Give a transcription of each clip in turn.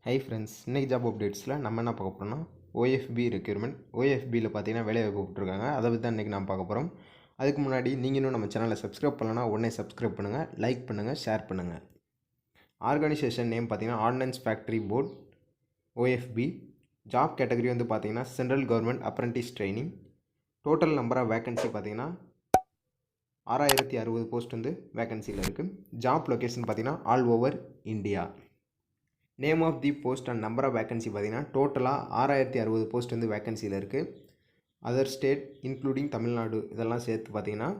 Hi friends, இன்றைக்கி job அப்டேட்ஸில் நம்ம என்ன பார்க்க போகிறோம்னா OFB ரெக்யூர்மெண்ட். OFBயில் பார்த்தீங்கன்னா வேலைவாய்ப்பு விட்டுருக்காங்க. அதை பற்றி தான் இன்றைக்கி நான் பார்க்க போகிறோம். அதுக்கு முன்னாடி நீங்கள் இன்னும் நம்ம சேனலை சப்ஸ்கிரைப் பண்ணலன்னா உடனே சப்ஸ்கிரைப் பண்ணுங்கள், லைக் பண்ணுங்கள், ஷேர் பண்ணுங்கள். ஆர்கனைசேஷன் நேம் பார்த்தீங்கன்னா ordnance factory board OFB. Job category வந்து பார்த்தீங்கன்னா central government apprentice training. Total number of vacancy பார்த்தீங்கன்னா 6060 போஸ்ட் வந்து வேகன்சியில் இருக்குது. ஜாப் லொக்கேஷன் பார்த்தீங்கன்னா all over India. Name of the post and number of vacancy பார்த்தீங்கன்னா டோட்டலாக 6060 போஸ்ட் வந்து வேகன்சியில் இருக்குது. அதர் ஸ்டேட் இன்க்ளூடிங் தமிழ்நாடு இதெல்லாம் சேர்த்து பார்த்தீங்கன்னா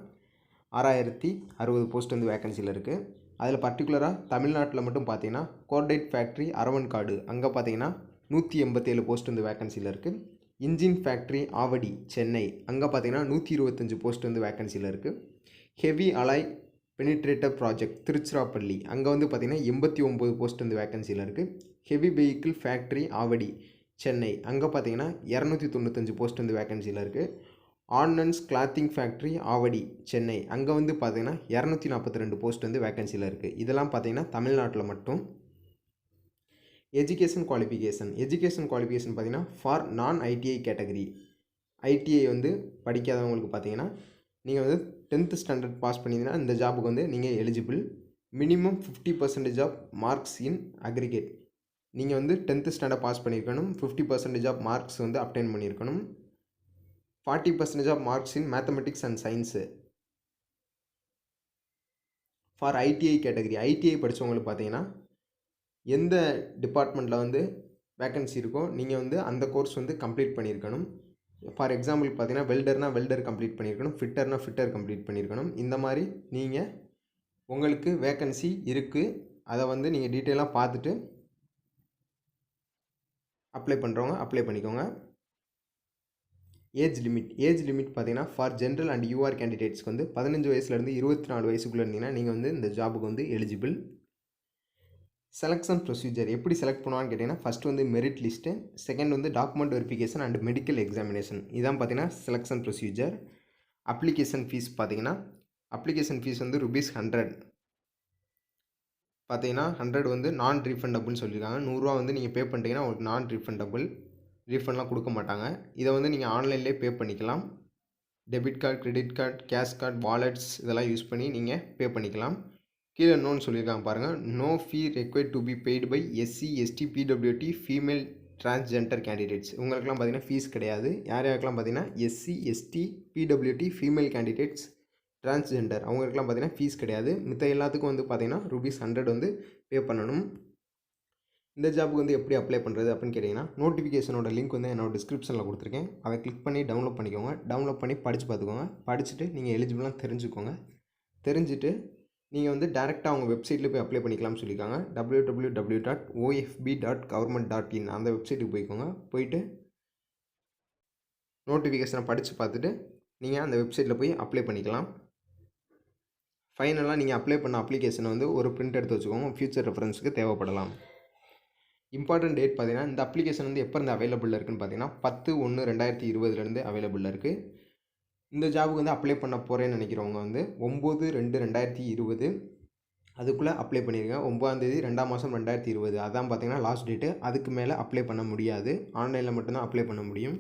6060 போஸ்ட் வந்து வேகன்சியில் இருக்குது. அதில் பர்டிகுலராக தமிழ்நாட்டில் மட்டும் பார்த்தீங்கன்னா கோர்டைட் ஃபேக்ட்ரி அரவன்காடு அங்கே பார்த்தீங்கன்னா 187 போஸ்ட் வந்து வேகன்சியில் இருக்குது. இன்ஜின் ஃபேக்ட்ரி ஆவடி சென்னை அங்கே பார்த்தீங்கன்னா 125 போஸ்ட் வந்து வேகன்சியில் இருக்குது. ஹெவி அலாய் பெனிட்ரேட்டர் ப்ராஜெக்ட் திருச்சிராப்பள்ளி அங்கே வந்து பார்த்திங்கன்னா 89 போஸ்ட் வந்து வேகன்சியில் இருக்குது. Heavy vehicle factory Avadi Chennai அங்கே பார்த்தீங்கன்னா 295 போஸ்ட் வந்து வேகன்சியில் இருக்குது. Ordinance clothing factory Avadi Chennai அங்கே வந்து பார்த்திங்கன்னா 242 போஸ்ட் வந்து வேகன்சியில் இருக்குது. இதெல்லாம் பார்த்திங்கன்னா தமிழ்நாட்டில் மட்டும். எஜுகேஷன் குவாலிஃபிகேஷன் பார்த்திங்கன்னா ஃபார் நான் ஐடிஐ கேட்டகரி. ஐடிஐ வந்து படிக்காதவங்களுக்கு பார்த்திங்கன்னா நீங்கள் வந்து 10th ஸ்டாண்டர்ட் பாஸ் பண்ணிங்கன்னா இந்த ஜாபுக்கு வந்து நீங்கள் eligible. Minimum 50% of marks in aggregate. நீங்கள் வந்து 10th ஸ்டாண்டர்ட் பாஸ் பண்ணியிருக்கணும். 50% ஆஃப் மார்க்ஸ் வந்து அப்டைன் பண்ணியிருக்கணும். 40% of marks in mathematics and science. For ITI category ITI படித்தவங்களுக்கு பார்த்தீங்கன்னா எந்த டிபார்ட்மெண்ட்டில் வந்து வேக்கன்சி இருக்கோ நீங்கள் வந்து அந்த கோர்ஸ் வந்து கம்ப்ளீட் பண்ணியிருக்கணும். ஃபார் எக்ஸாம்பிள் பார்த்தீங்கன்னா வெல்டர் கம்ப்ளீட் பண்ணியிருக்கணும், ஃபிட்டர் கம்ப்ளீட் பண்ணியிருக்கணும். இந்த மாதிரி நீங்கள் உங்களுக்கு வேக்கன்சி இருக்குது, அதை வந்து நீங்கள் டீட்டெயிலாக பார்த்துட்டு அப்ளை பண்ணுறவங்க அப்ளை பண்ணிக்கோங்க. ஏஜ் லிமிட் பார்த்தீங்கன்னா ஃபார் ஜென்ரல் அண்ட் யூஆர் கேண்டிடேட்ஸ்க்கு வந்து 15 வயசுலேருந்து 24 வயசுக்குள்ளே இருந்தீங்கன்னா நீங்கள் வந்து இந்த ஜாபுக்கு வந்து எலிஜிபிள். செலெக்ஷன் ப்ரொசீஜர் எப்படி செலக்ட் பண்ணுவான்னு கேட்டிங்கன்னா ஃபஸ்ட்டு வந்து மெரிட் லிஸ்ட்டு, செகண்ட் வந்து document verification and medical examination. இதான் பார்த்தீங்கன்னா செலெக்ஷன் ப்ரொசீஜர். அப்ளிகேஷன் ஃபீஸ் பார்த்தீங்கன்னா அப்ளிகேஷன் ஃபீஸ் வந்து ₹100 பார்த்தீங்கன்னா 100 வந்து நான் ரீஃபண்டபுள்னு சொல்லியிருக்காங்க. 100 வந்து நீங்கள் பே பண்ணிட்டீங்கன்னா உங்களுக்கு நான் ரீஃபண்டபுள், ரீஃபண்ட்லாம் கொடுக்க மாட்டாங்க. இதை வந்து நீங்கள் ஆன்லைன்லேயே பே பண்ணிக்கலாம். Debit card, credit card, cash card, wallets இதெல்லாம் யூஸ் பண்ணி நீங்கள் பே பண்ணிக்கலாம். கீழே நோன்னு சொல்லியிருக்காங்க பாருங்கள். No fee required to be paid by SC ST PWT female transgender candidates. உங்களுக்குலாம் பார்த்தீங்கன்னா ஃபீஸ் கிடையாது. யாருக்கெல்லாம் பார்த்தீங்கன்னா SC ST PWT female candidates transgender அவங்களுக்குலாம் பார்த்தீங்கன்னா ஃபீஸ் கிடையாது. மித்த எல்லாத்துக்கும் வந்து பார்த்தீங்கன்னா ₹100 வந்து பே பண்ணணும். இந்த ஜாபுக்கு வந்து எப்படி அப்ளை பண்ணுறது அப்படின்னு கேட்டிங்கன்னா நோட்டிஃபிகேஷனோட லிங்க் வந்து என்னோட டிஸ்கிரிப்ஷனில் கொடுத்துருக்கேன். அதை கிளிக் பண்ணி டவுன்லோட் பண்ணிக்கோங்க. டவுன்லோட் பண்ணி படித்து பார்த்துக்கோங்க. படிச்சுட்டு நீங்கள் எலிஜிபிளாக தெரிஞ்சுக்கோங்க. தெரிஞ்சுட்டு நீங்கள் வந்து டேரெக்டாக அவங்க வெப்சைட்டில் போய் அப்ளை பண்ணிக்கலாம்னு சொல்லியிருக்காங்க. www.ofb.government.in அந்த வெப்சைட்டுக்கு போய்க்கோங்க. போயிட்டு நோட்டிஃபிகேஷனை படித்து பார்த்துட்டு நீங்கள் அந்த வெப்சைட்டில் போய் அப்ளை பண்ணிக்கலாம். ஃபைனலாக நீங்கள் அப்ளை பண்ண அப்ளிகேஷனை வந்து ஒரு பிரிண்ட் எடுத்து வச்சுக்கோங்க. ஃபியூச்சர் ரெஃபரன்ஸுக்கு தேவைப்படலாம். இம்பார்ட்டன்ட் டேட் பார்த்தீங்கன்னா இந்த அப்ளிகேஷன் வந்து எப்போ இருந்து அவைலபிளில் இருக்குன்னு பார்த்தீங்கன்னா 10/1/2020 அவைலபிளில் இருக்குது. இந்த ஜாபுக்கு வந்து அப்ளை பண்ண போகிறேன்னு நினைக்கிறவங்க வந்து 9/2/2020 அதுக்குள்ளே அப்ளை பண்ணியிருங்க. 9ஆம் தேதி 2ஆம் மாதம் 2020 அதான் பார்த்தீங்கன்னா லாஸ்ட் டேட்டு. அதுக்கு மேலே அப்ளை பண்ண முடியாது. ஆன்லைனில் மட்டும்தான் அப்ளை பண்ண முடியும்.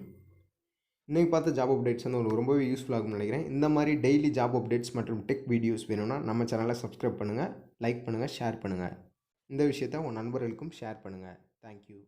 இன்றைக்கி பார்த்த ஜாப் அப்டேட்ஸ் வந்து உங்களுக்கு ரொம்பவே யூஸ்ஃபுல்லாகும்னு நினைக்கிறேன். இந்த மாதிரி டெய்லி ஜாப் அப்டேட்ஸ் மற்றும் டெக் வீடியோஸ் வேணும்னா நம்ம சேனலை சப்ஸ்கிரைப் பண்ணுங்கள், லைக் பண்ணுங்கள், ஷேர் பண்ணுங்கள். இந்த விஷயத்தை உங்கள் நண்பர்களுக்கும் ஷேர் பண்ணுங்கள். தேங்க்யூ.